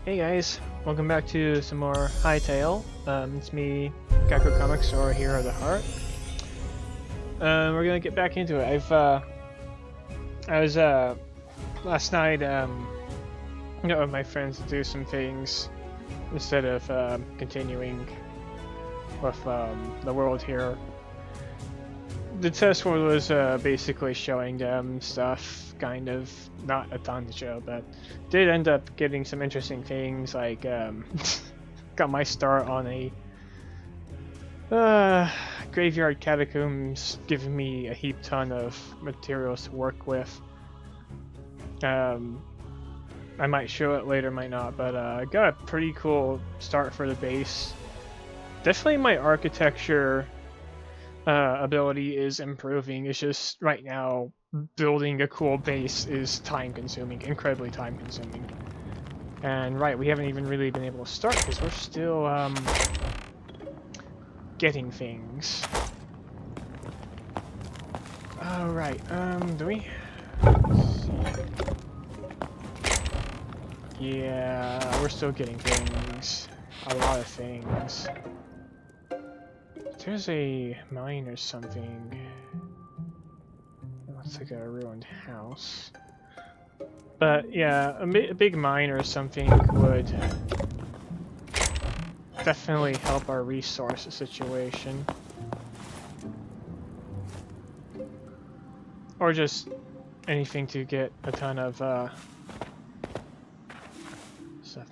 Hey guys, welcome back to some more Hytale. It's me, Gecko Comics, or Hero of the Heart. We're gonna get back into it. I was last night with my friends to do some things instead of continuing with the world here. The test world was basically showing them stuff, kind of, not a ton to show, but did end up getting some interesting things, like got my start on a graveyard catacombs, giving me a heap ton of materials to work with. I might show it later, might not, but I got a pretty cool start for the base. Definitely my architecture ability is improving. It's just right now building a cool base is time consuming, incredibly time consuming. And right, we haven't even really been able to start because we're still getting things. Alright, do we? Let's see. Yeah, we're still getting things. A lot of things. There's a mine or something. It looks like a ruined house. But yeah, a big mine or something would definitely help our resource situation. Or just anything to get a ton of stuff.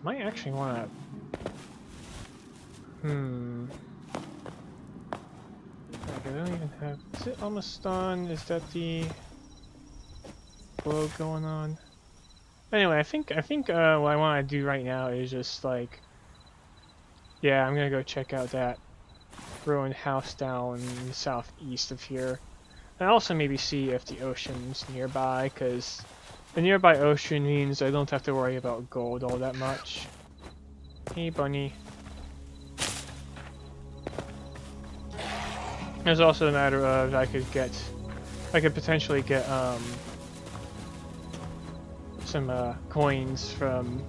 Might actually want to... I don't even have... Is it almost done? Is that the glow going on? Anyway, I think what I want to do right now is just like... Yeah, I'm gonna go check out that ruined house down southeast of here. And also maybe see if the ocean's nearby, because the nearby ocean means I don't have to worry about gold all that much. Hey, bunny. There's also a matter of I could potentially get some coins from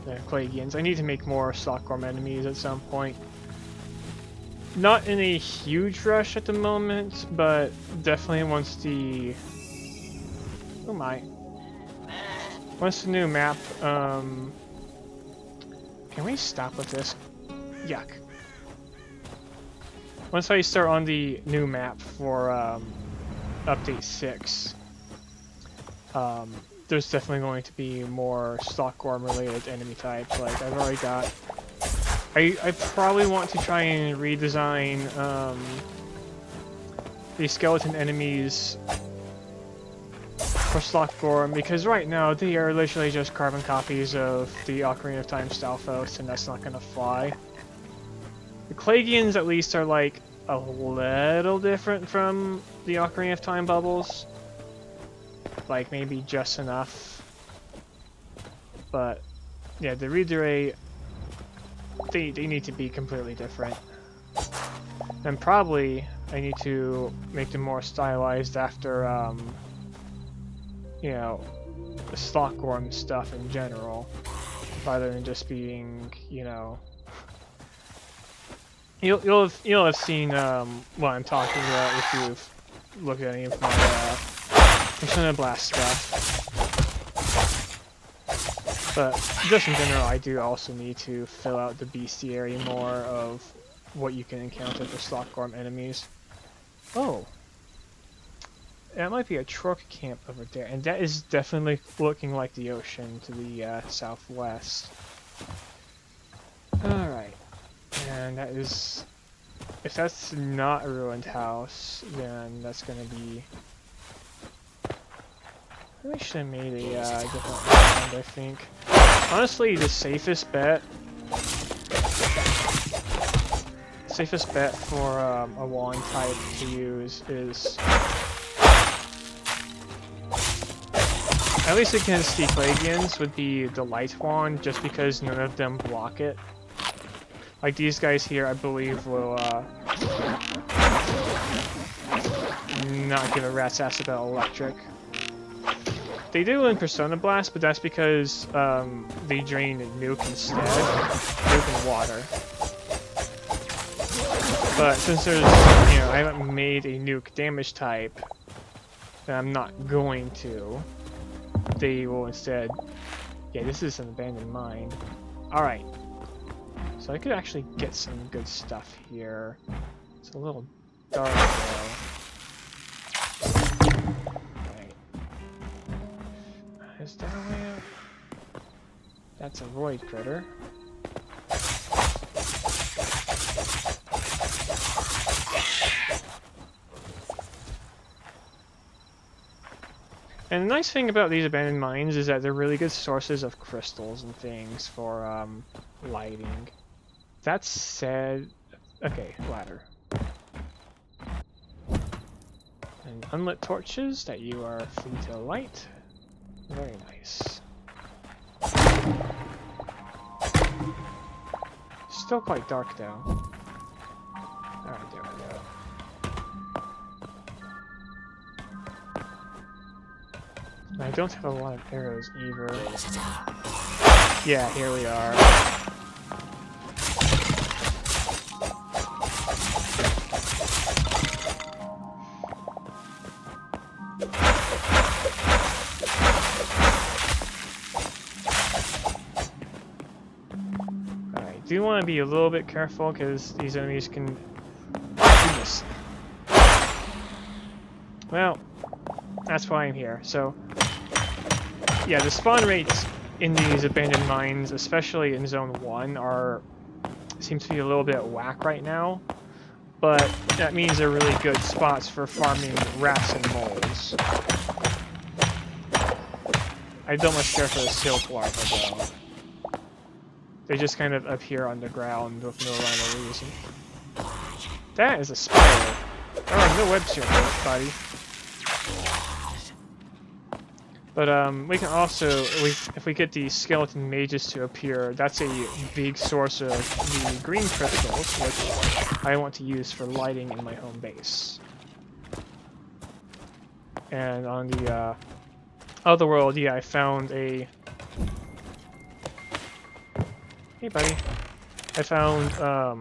the Clagians. I need to make more Stockworm enemies at some point. Not in a huge rush at the moment, but definitely once the... Oh my. Once the new map, Can we stop with this? Yuck. Once I start on the new map for update 6, there's definitely going to be more Stockworm related enemy types. Like I've already got... I probably want to try and redesign the skeleton enemies for Stockworm, because right now they are literally just carbon copies of the Ocarina of Time Stalfos, and that's not gonna fly. The Clagians at least are like a little different from the Ocarina of Time bubbles. Like maybe just enough. But yeah, the Redirect, they need to be completely different. And probably I need to make them more stylized after you know, the Stockworm stuff in general, rather than just being, you know, you'll have seen what I'm talking about if you've looked at any of my Persona Blast stuff. But just in general, I do also need to fill out the bestiary more of what you can encounter for Stockworm enemies. Oh. That might be a truck camp over there, and that is definitely looking like the ocean to the southwest. Alright, and that is... If that's not a ruined house, then that's gonna be... I should have made a different round, I think. Honestly, the safest bet for a wand type to use is... At least against the Clagians would be the light wand, just because none of them block it. Like these guys here, I believe will not give a rat's ass about electric. They do in Persona Blast, but that's because they drain nuke instead. Nuke and water. But since there's, I haven't made a nuke damage type, and I'm not going to, they will instead... Yeah, this is an abandoned mine. Alright. So I could actually get some good stuff here. It's a little dark though. Right. Is there a way up? That's a void critter. And the nice thing about these abandoned mines is that they're really good sources of crystals and things for lighting. That said, okay, ladder. And unlit torches that you are free to light. Very nice. Still quite dark though. Alright, there we go. I don't have a lot of arrows either. Yeah, here we are. Alright, do want to be a little bit careful because these enemies can... Goodness. Well, that's why I'm here. So, yeah, the spawn rates in these abandoned mines, especially in Zone 1, seem to be a little bit whack right now. But that means they're really good spots for farming rats and moles. I don't much care for the silk larvae though. They just kind of appear underground with no rhyme or reason. That is a spider. There are no webs here, buddy. But we can also, if we get these skeleton mages to appear, that's a big source of the green crystals, which I want to use for lighting in my home base. And on the other world, yeah, I found a... Hey, buddy. I found, let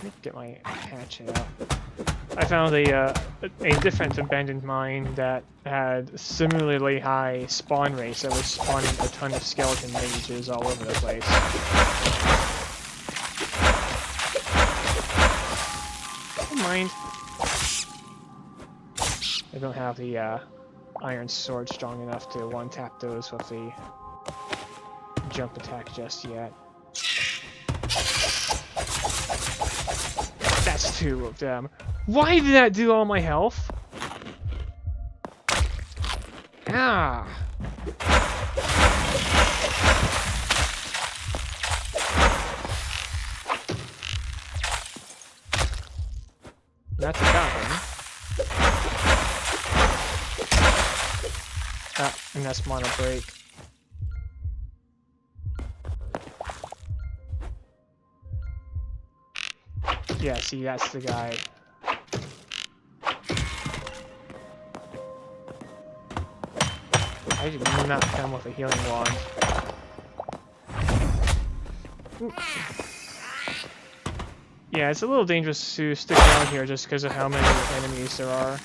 me get my hatchet out. I found a different abandoned mine that had similarly high spawn rates that was spawning a ton of skeleton mages all over the place. Don't mind. I don't have the iron sword strong enough to one-tap those with the jump attack just yet. That's two of them. Why did that do all my health? Ah. That's a goblin. Ah, and that's mono break. Yeah, see, that's the guy. I did not come with a healing wand. Ooh. Yeah, it's a little dangerous to stick around here just because of how many enemies there are.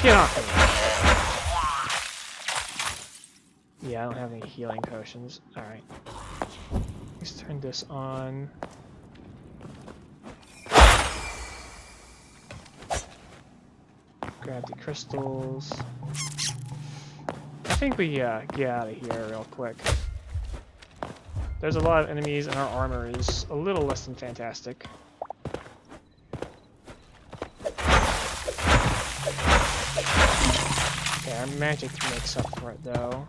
Get off me! Yeah, I don't have any healing potions. Alright. Let's turn this on. Grab the crystals. I think we get out of here real quick. There's a lot of enemies and our armor is a little less than fantastic. Okay, our magic makes up for it though.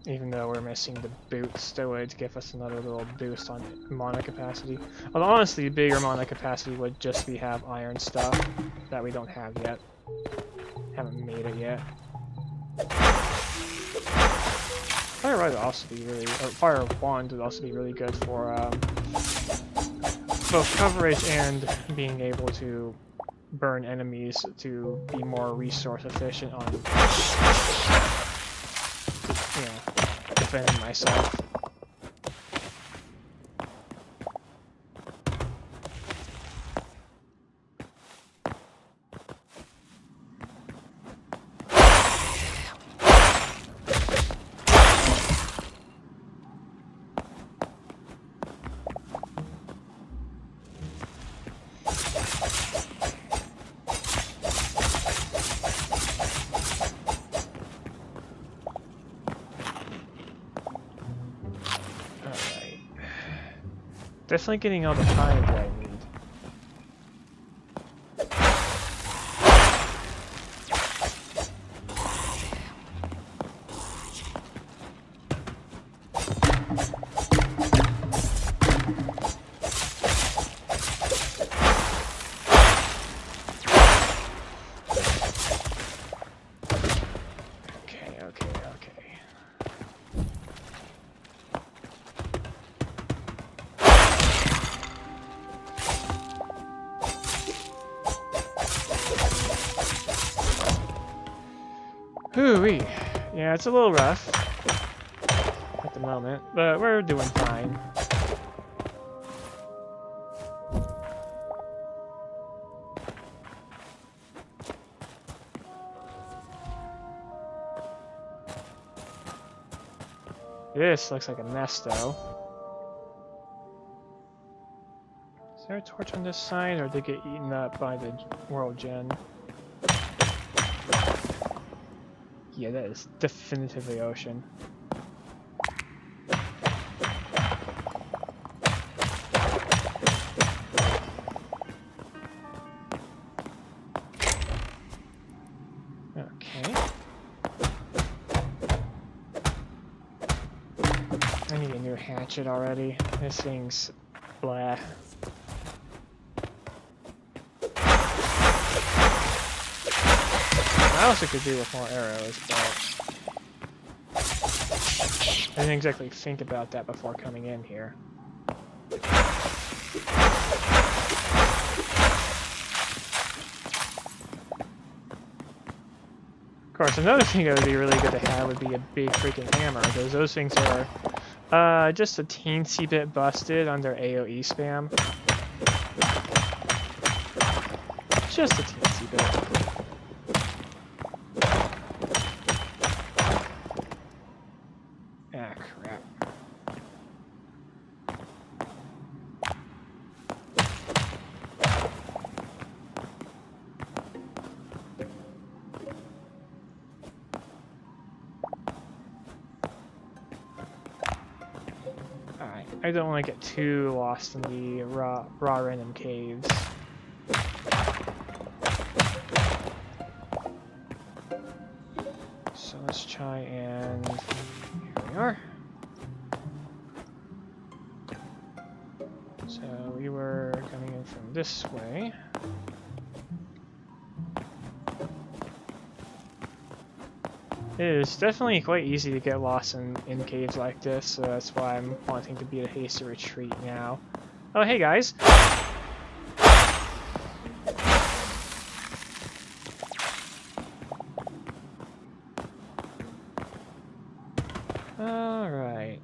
Even though we're missing the boots that would give us another little boost on mana capacity. Well, honestly, bigger mana capacity would just be have iron stuff that we don't have yet. Haven't made it yet. Fire Rod would also be really, or Fire Wand would also be really good for both coverage and being able to burn enemies to be more resource efficient on, you know, defending myself. Definitely getting all the hide that I need. Okay. Hoo-wee. Yeah, it's a little rough at the moment, but we're doing fine. This looks like a mess, though. Is there a torch on this side, or did it get eaten up by the world gen? Yeah, that is definitively ocean. Okay. I need a new hatchet already. This thing's blah. I also could do with more arrows, but I didn't exactly think about that before coming in here. Of course, another thing that would be really good to have would be a big freaking hammer, because those things are just a teensy bit busted on their AoE spam. Just a teensy bit. Ah, crap. Alright, I don't want to get too lost in the raw random caves. So let's try and... here we are. So we were coming in from this way. It is definitely quite easy to get lost in caves like this, so that's why I'm wanting to be a hasty retreat now. Oh, hey guys! Alright.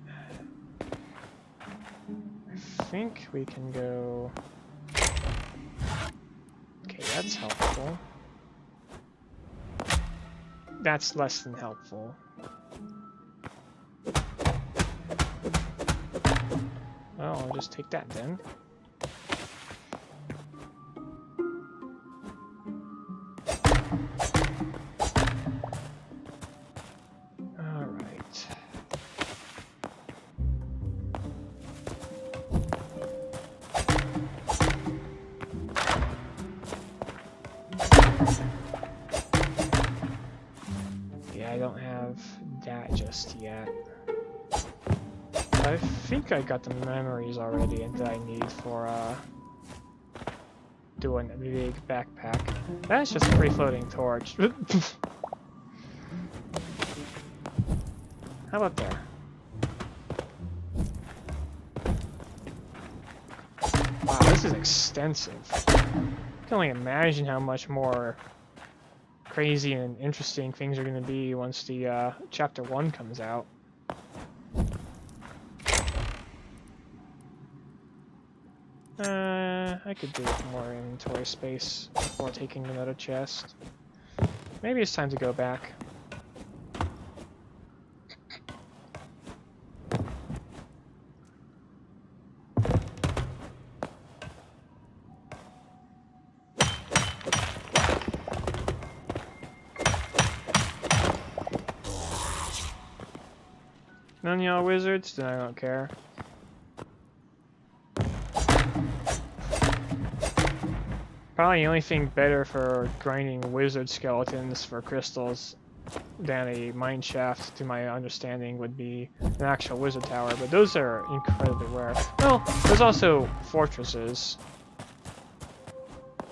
I think we can go... okay, that's helpful. That's less than helpful. Well, I'll just take that then. Alright. I don't have that just yet. I think I got the memories already that I need for doing a big backpack. That's just a free-floating torch. How about there? Wow, this is extensive. I can only imagine how much more crazy and interesting things are going to be once the Chapter 1 comes out. I could do with more inventory space before taking another chest. Maybe it's time to go back. None of y'all wizards? Then I don't care. Probably the only thing better for grinding wizard skeletons for crystals than a mineshaft, to my understanding, would be an actual wizard tower, but those are incredibly rare. Well, there's also fortresses.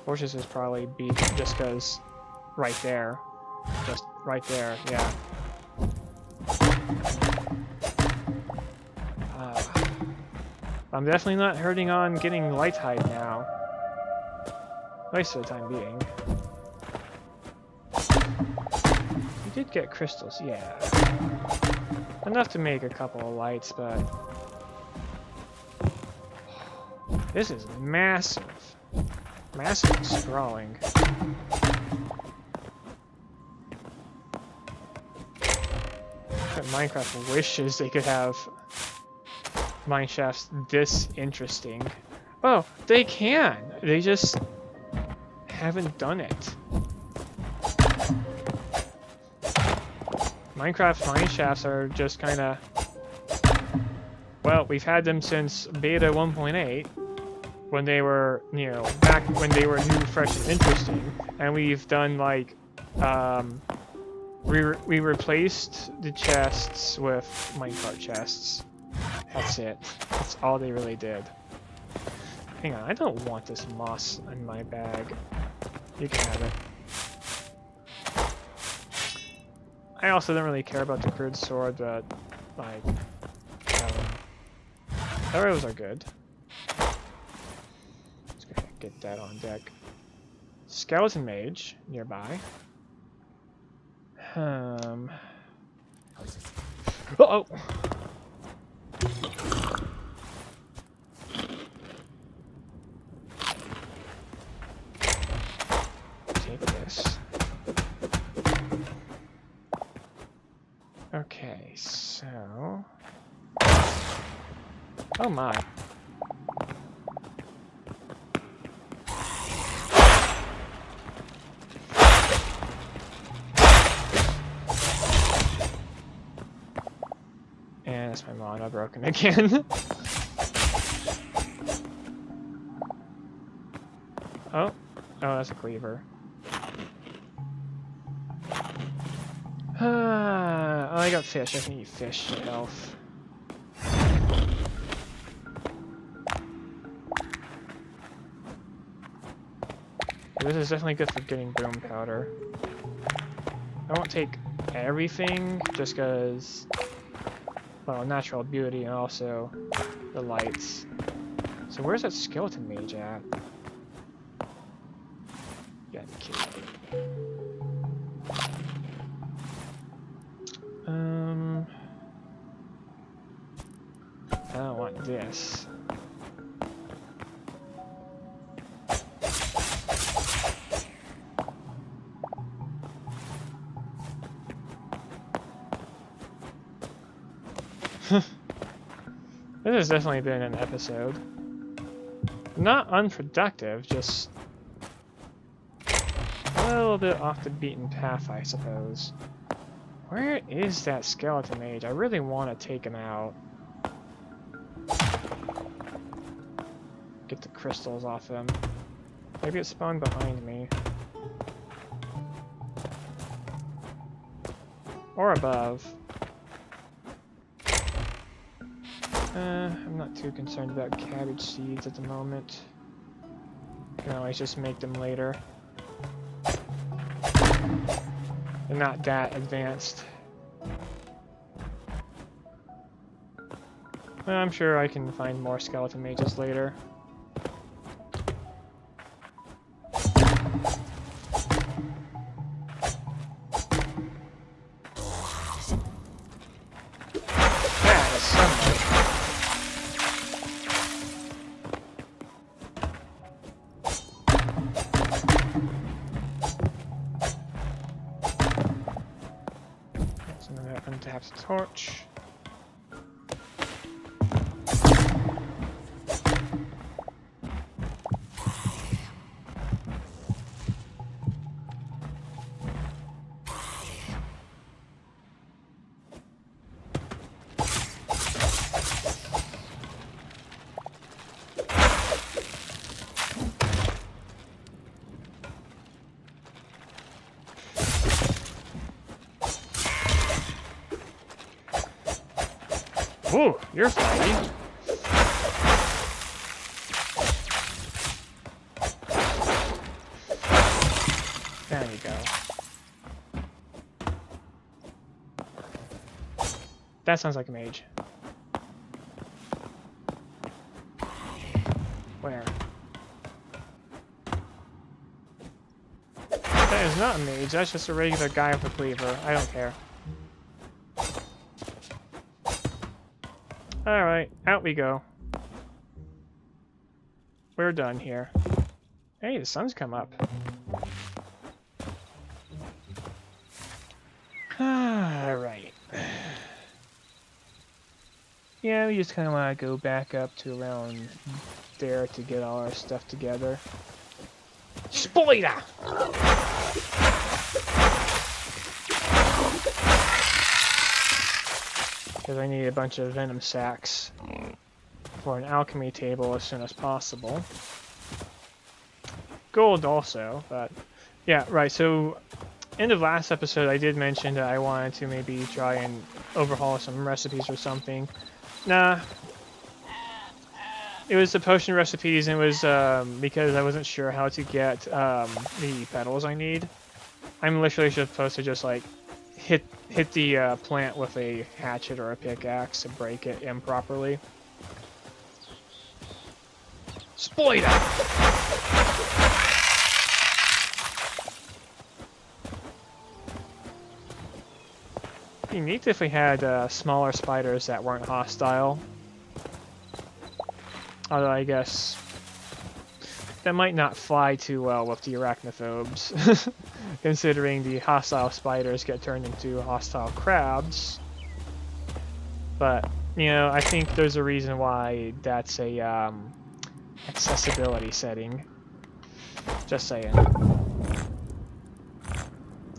Fortresses probably be just because right there. Just right there, yeah. I'm definitely not hurting on getting Hytale now. At least for the time being. We did get crystals, yeah. Enough to make a couple of lights, but... This is massive. Massive and sprawling. But Minecraft wishes they could have mineshafts this interesting. Oh, they can! They just haven't done it. Minecraft mineshafts are just kinda... Well, we've had them since beta 1.8, when they were, you know, back when they were new, fresh, and interesting, and we've done, like, we replaced the chests with minecart chests. That's it. That's all they really did. Hang on, I don't want this moss in my bag. You can have it. I also don't really care about the crude sword, but, like, arrows are good. Let's go ahead and get that on deck. Skeleton mage nearby. Uh-oh! Take this. Okay, so... Oh my. And that's my mana broken again. Oh, that's a cleaver. Oh, I got fish. I can eat fish to health. This is definitely good for getting boom powder. I won't take everything, just because, well, natural beauty and also the lights. So where's that skeleton mage at? Yeah, the kid. I don't want this. This has definitely been an episode. Not unproductive, just a little bit off the beaten path, I suppose. Where is that skeleton mage? I really want to take him out. Get the crystals off him. Maybe it spawned behind me. Or above. I'm not too concerned about cabbage seeds at the moment. Can always just make them later. They're not that advanced. I'm sure I can find more skeleton mages later. to have the torch. Ooh, you're flying. There you go. That sounds like a mage. Where? That is not a mage, that's just a regular guy with a cleaver. I don't care. Alright, out we go. We're done here. Hey, the sun's come up. Alright. Yeah, we just kind of want to go back up to around there to get all our stuff together. Spoiler! Because I need a bunch of venom sacks for an alchemy table as soon as possible. Gold also, but yeah, right, so end of last episode I did mention that I wanted to maybe try and overhaul some recipes or something. Nah. It was the potion recipes, and it was because I wasn't sure how to get the petals I need. I'm literally supposed to just like hit the plant with a hatchet or a pickaxe to break it improperly. Spoiler! It'd be neat if we had smaller spiders that weren't hostile. Although I guess that might not fly too well with the arachnophobes, considering the hostile spiders get turned into hostile crabs. But, you know, I think there's a reason why that's a accessibility setting. Just saying.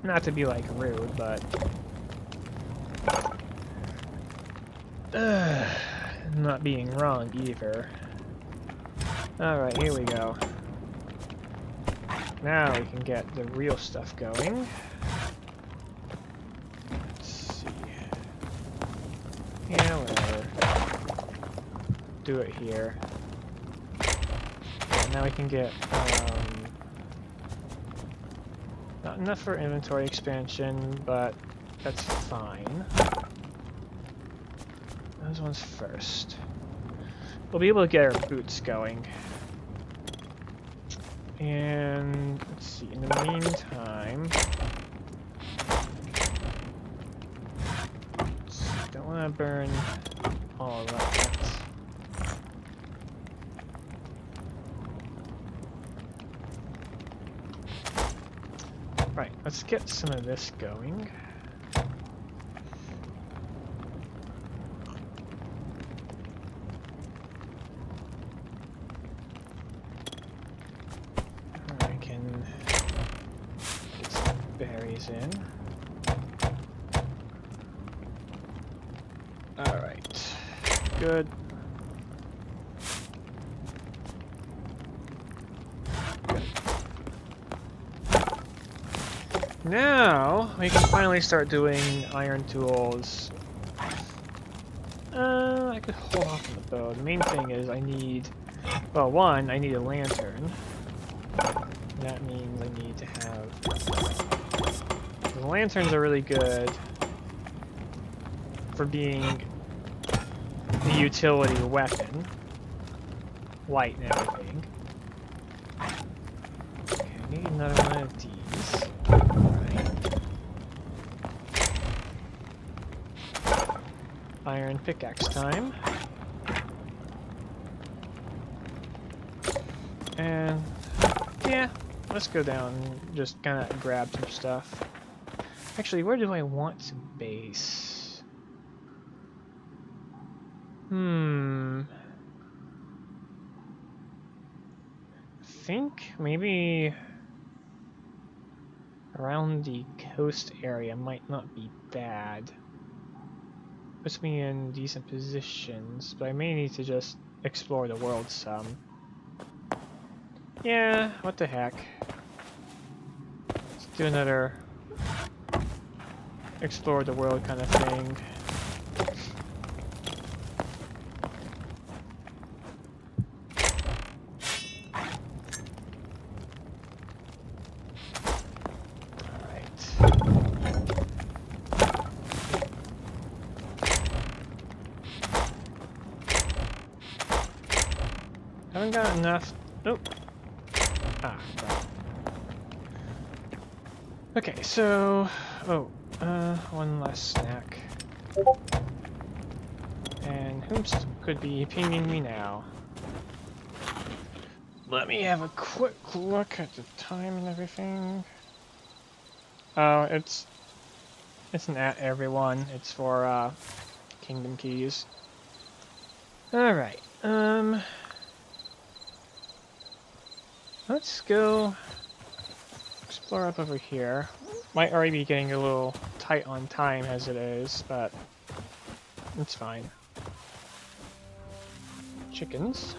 Not to be like rude, but not being wrong either. Alright, here we go. Now we can get the real stuff going. Let's see. Yeah, whatever. Do it here. Yeah, now we can get, not enough for inventory expansion, but that's fine. Those ones first. We'll be able to get our boots going. And let's see, in the meantime, don't want to burn all of that. Right, let's get some of this going. Berries in. Alright. Good. Good. Now we can finally start doing iron tools. I could hold off on the bow. The main thing is I need, well, one, I need a lantern. That means I need to have... The lanterns are really good for being the utility weapon. Light and everything. Okay, I need another one of these. Alright. Iron pickaxe time. And yeah, let's go down and just kind of grab some stuff. Actually, where do I want to base? I think maybe around the coast area might not be bad. Puts me in decent positions, but I may need to just explore the world some. Yeah, what the heck. Let's do another explore the world kind of thing. Haven't got enough. Nope. Ah, right. Okay, so one last snack. And whomst could be pinging me now? Let me have a quick look at the time and everything. Oh, it's not at everyone. It's for Kingdom Keys. All right. Let's go explore up over here. Might already be getting a little tight on time as it is, but it's fine. Chickens.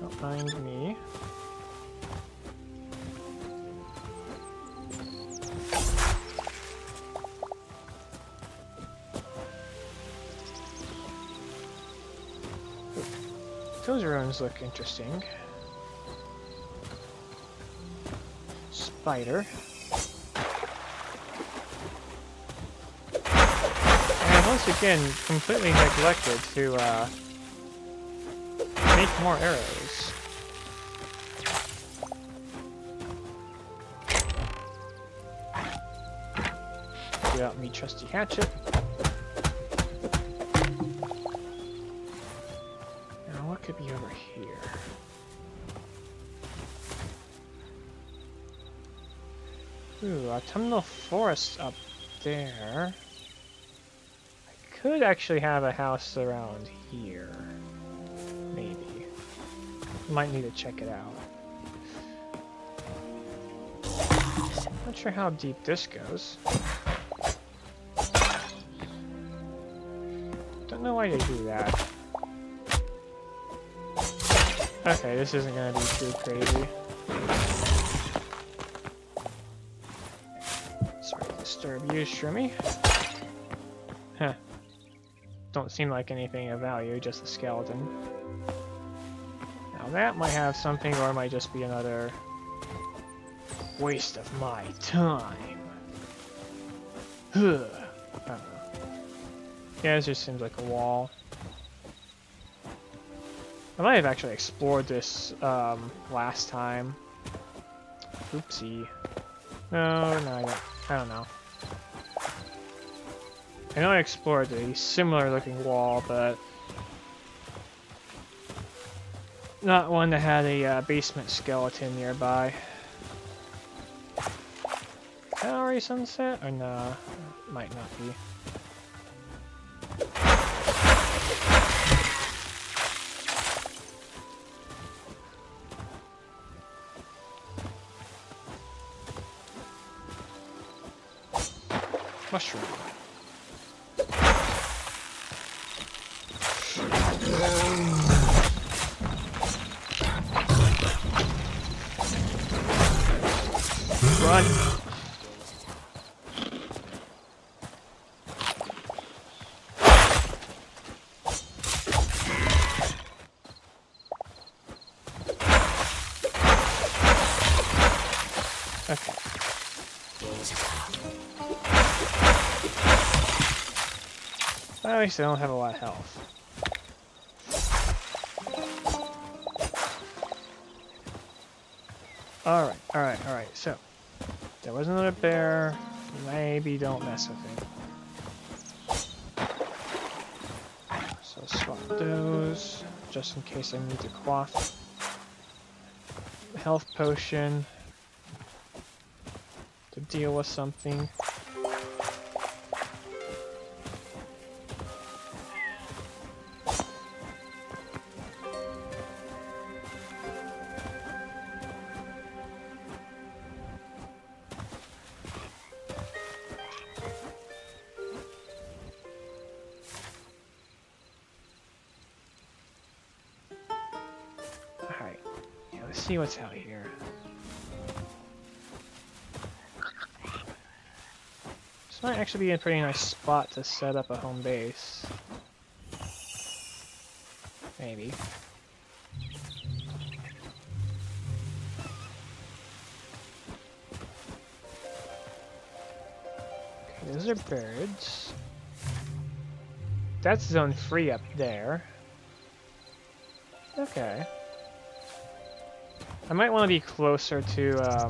Don't mind me. Those ruins look interesting. Spider. And once again, completely neglected to make more arrows. Get out me trusty hatchet. Now what could be over here? Ooh, autumnal forest up there. I could actually have a house around here. Maybe. Might need to check it out. Not sure how deep this goes. Don't know why they do that. Okay, this isn't gonna be too crazy. Sorry to disturb you, Shroomy. Huh. Don't seem like anything of value, just a skeleton. Now that might have something, or it might just be another waste of my time. Huh. I don't know. Yeah, it just seems like a wall. I might have actually explored this last time. Oopsie. No, I don't know. I know I explored a similar looking wall, but not one that had a basement skeleton nearby. Is that already sunset? Or no? Might not be. Mushroom. Run. Okay. At least I don't have a lot of health. Alright, so there was another bear. Maybe don't mess with it. So swap those, just in case I need to quaff. Health potion to deal with something. see what's out here. This might actually be a pretty nice spot to set up a home base. Maybe. Okay, those are birds. That's zone 3 up there. Okay. I might want to be closer to the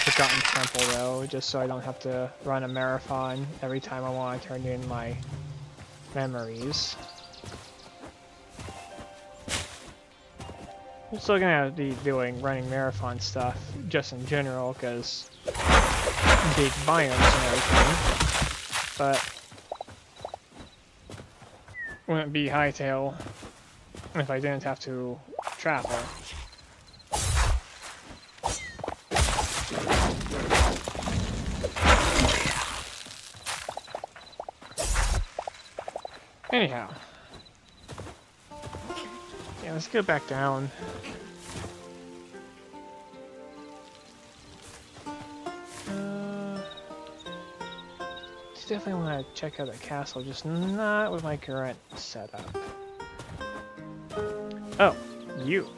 Forgotten Temple though, just so I don't have to run a marathon every time I want to turn in my memories. I'm still gonna be running marathon stuff just in general, because big biomes and everything. But wouldn't be Hytale if I didn't have to travel. Anyhow. Yeah, let's go back down. Definitely want to check out the castle, just not with my current setup. Oh, you.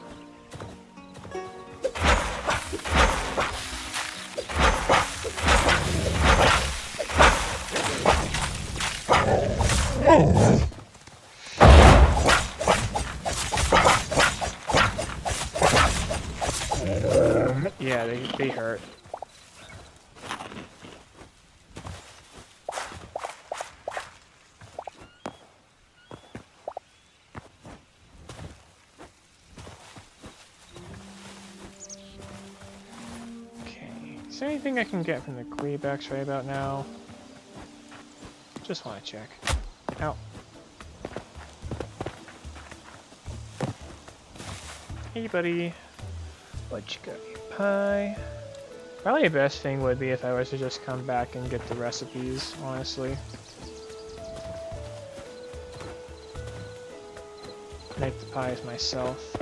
Yeah, they hurt. Is there anything I can get from the Quebecs right about now? Just want to check. Ow. Hey buddy. What you got? Pie. Probably the best thing would be if I was to just come back and get the recipes, honestly. Make the pies myself.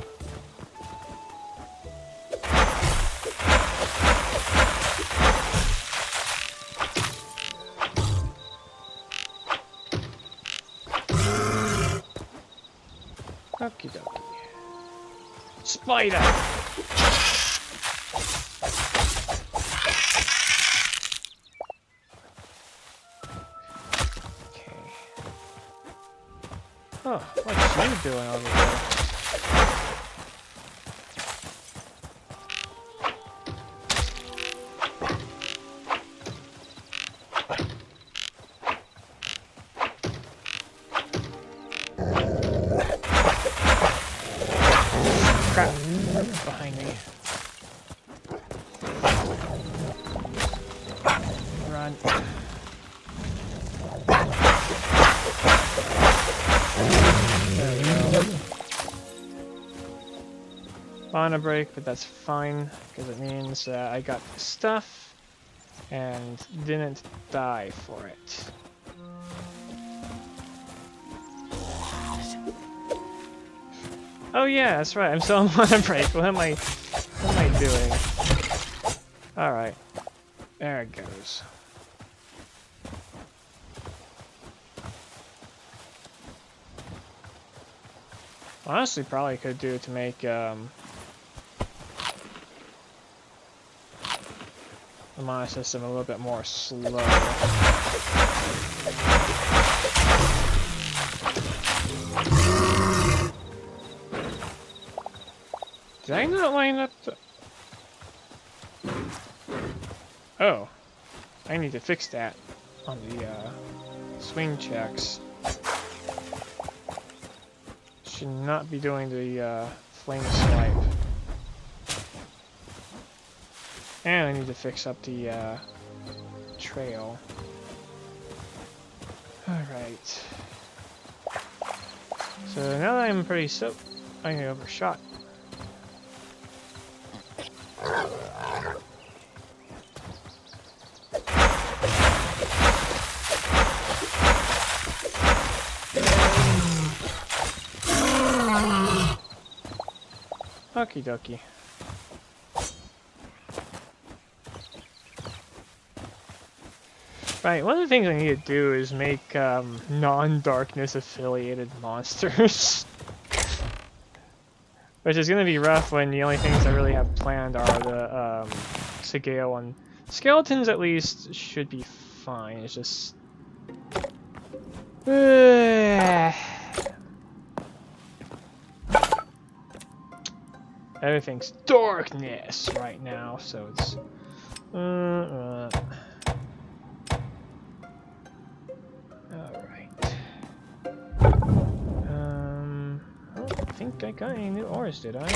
Okie dokie. Spider! Okay. Oh, what's you doing over there? Crap. Behind me. Run. There we go. On a break, but that's fine, because it means I got the stuff and didn't die for it. Oh yeah, that's right. I'm still on a break. What am I doing? Alright. There it goes. Honestly, probably could do it to make the mana system a little bit more slow. Did I not line up the... Oh. I need to fix that on the swing checks. Should not be doing the flame swipe. And I need to fix up the trail. Alright. So now that I'm pretty I overshot. Okie dokie. Right, one of the things I need to do is make non-darkness affiliated monsters. Which is gonna be rough when the only things I really have planned are the Sageo one. Skeletons at least should be fine, it's just... Everything's darkness right now, so it's... Alright. I don't think I got any new ores, did I?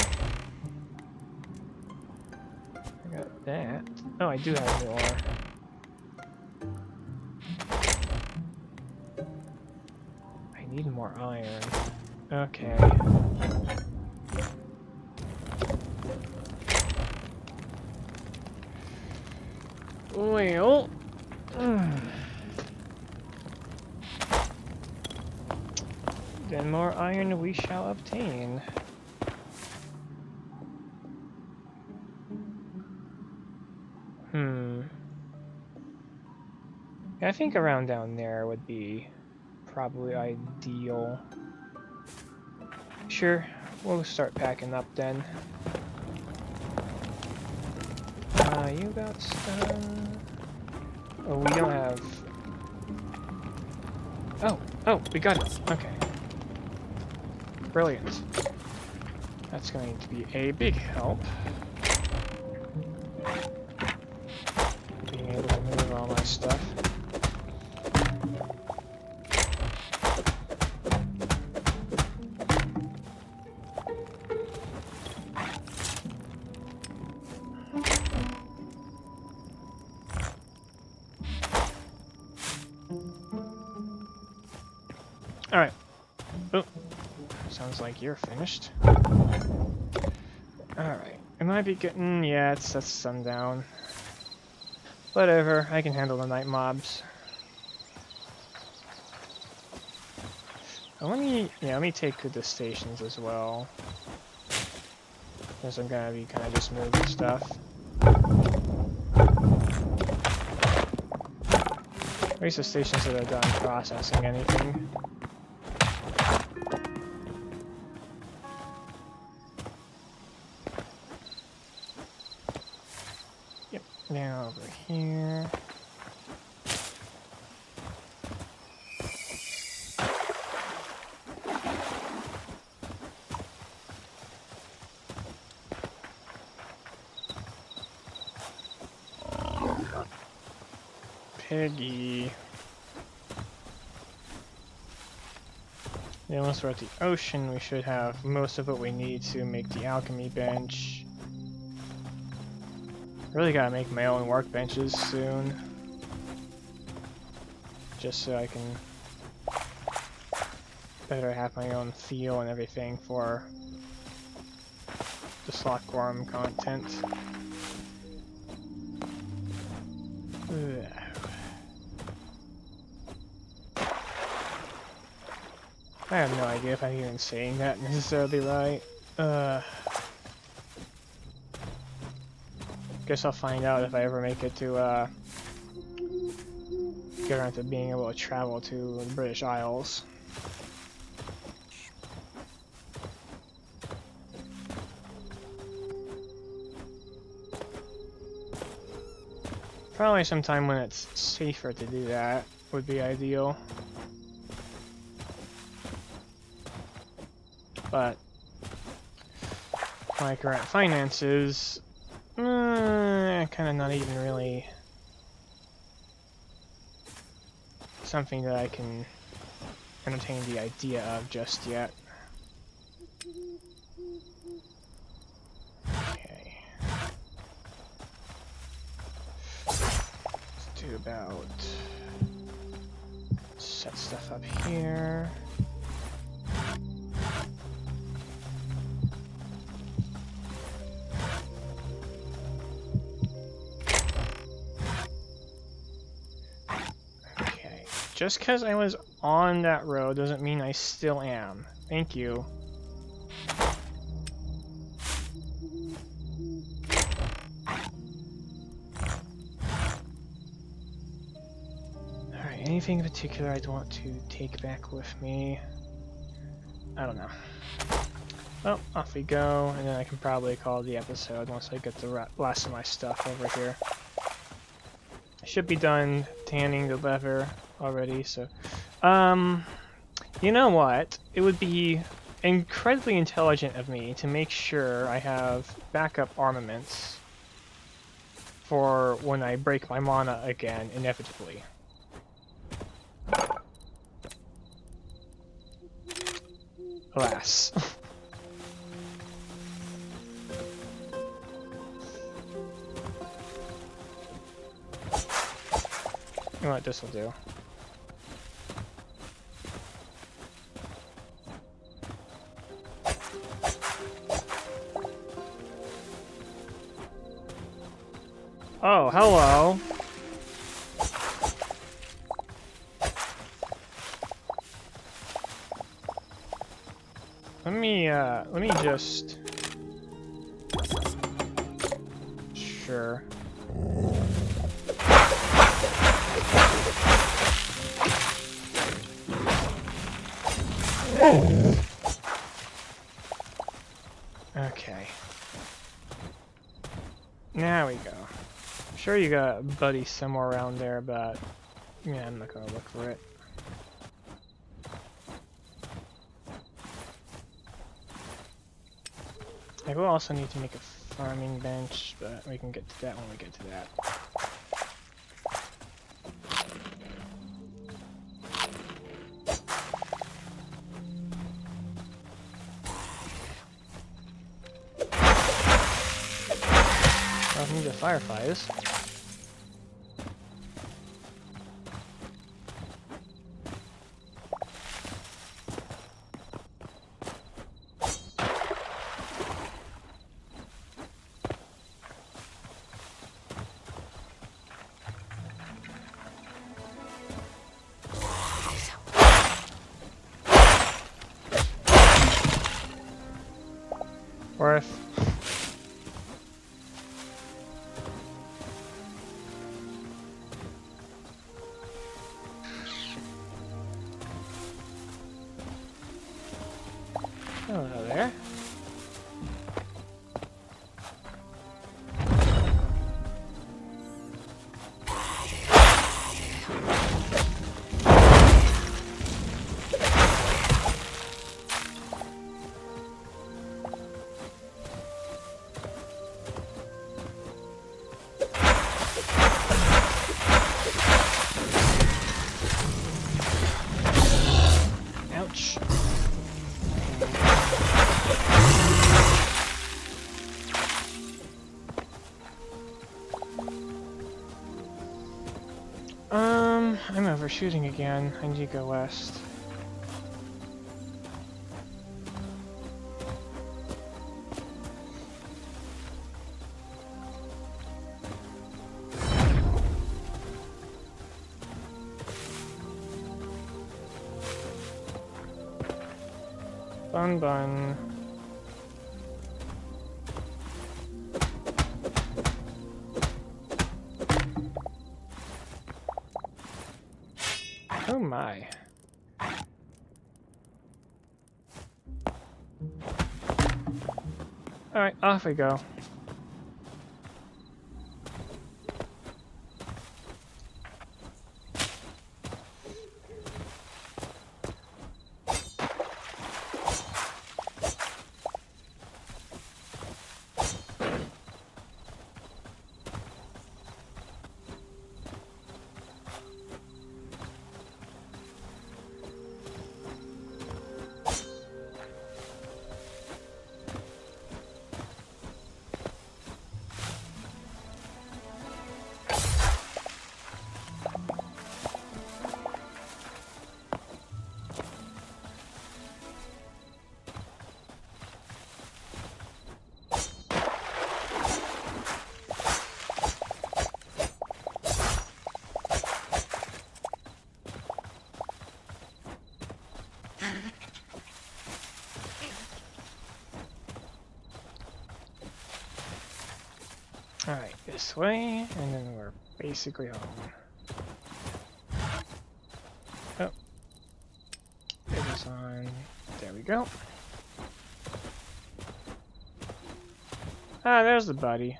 I got that. Oh, I do have a new ore. I need more iron. Okay. Well... Then more iron we shall obtain. I think around down there would be probably ideal. Sure, we'll start packing up then. You got some... Oh, we don't have... Oh, we got it. Okay. Brilliant. That's going to be a big help. Being able to move all my stuff. Alright. Oh. Sounds like you're finished. Alright. Am I be getting... Yeah, that's sundown. Whatever, I can handle the night mobs. Let me take the stations as well. Because I'm gonna be kind of just moving stuff. At least the stations that are done processing anything. Yep, now over here. Piggy. Yeah, once we're at the ocean, we should have most of what we need to make the alchemy bench. Really gotta make my own workbenches soon. Just so I can better have my own feel and everything for the slotworm content. Ugh. I have no idea if I'm even saying that necessarily right. Guess I'll find out if I ever make it to get around to being able to travel to the British Isles. Probably sometime when it's safer to do that would be ideal. But my current finances, kind of not even really something that I can entertain the idea of just yet. Okay. Let's do about... set stuff up here. Just because I was on that road doesn't mean I still am. Thank you. anything in particular I'd want to take back with me? I don't know. Well, off we go, and then I can probably call the episode once I get the last of my stuff over here. I should be done tanning the leather already, so... You know what? It would be incredibly intelligent of me to make sure I have backup armaments for when I break my mana again, inevitably. Alas. You know what this will do? Oh, hello. Let me just... Sure. Okay. Now we go. I'm sure you got a buddy somewhere around there, but yeah, I'm not gonna look for it. I will also need to make a farming bench, but we can get to that when we get to that. Welcome to Fireflies. Worth. Hello there. Ouch. I'm overshooting again. I need to go west. Bun bun. Oh my. Alright, off we go. Alright, this way, and then we're basically home. go. Ah, there's the buddy.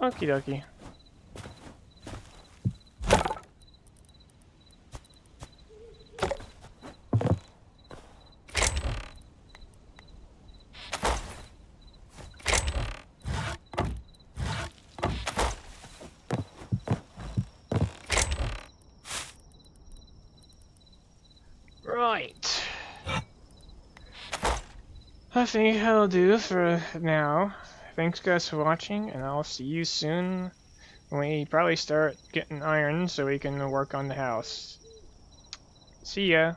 Okie dokie. Right. I think that'll do for now. Thanks guys for watching, and I'll see you soon when we probably start getting iron so we can work on the house. See ya.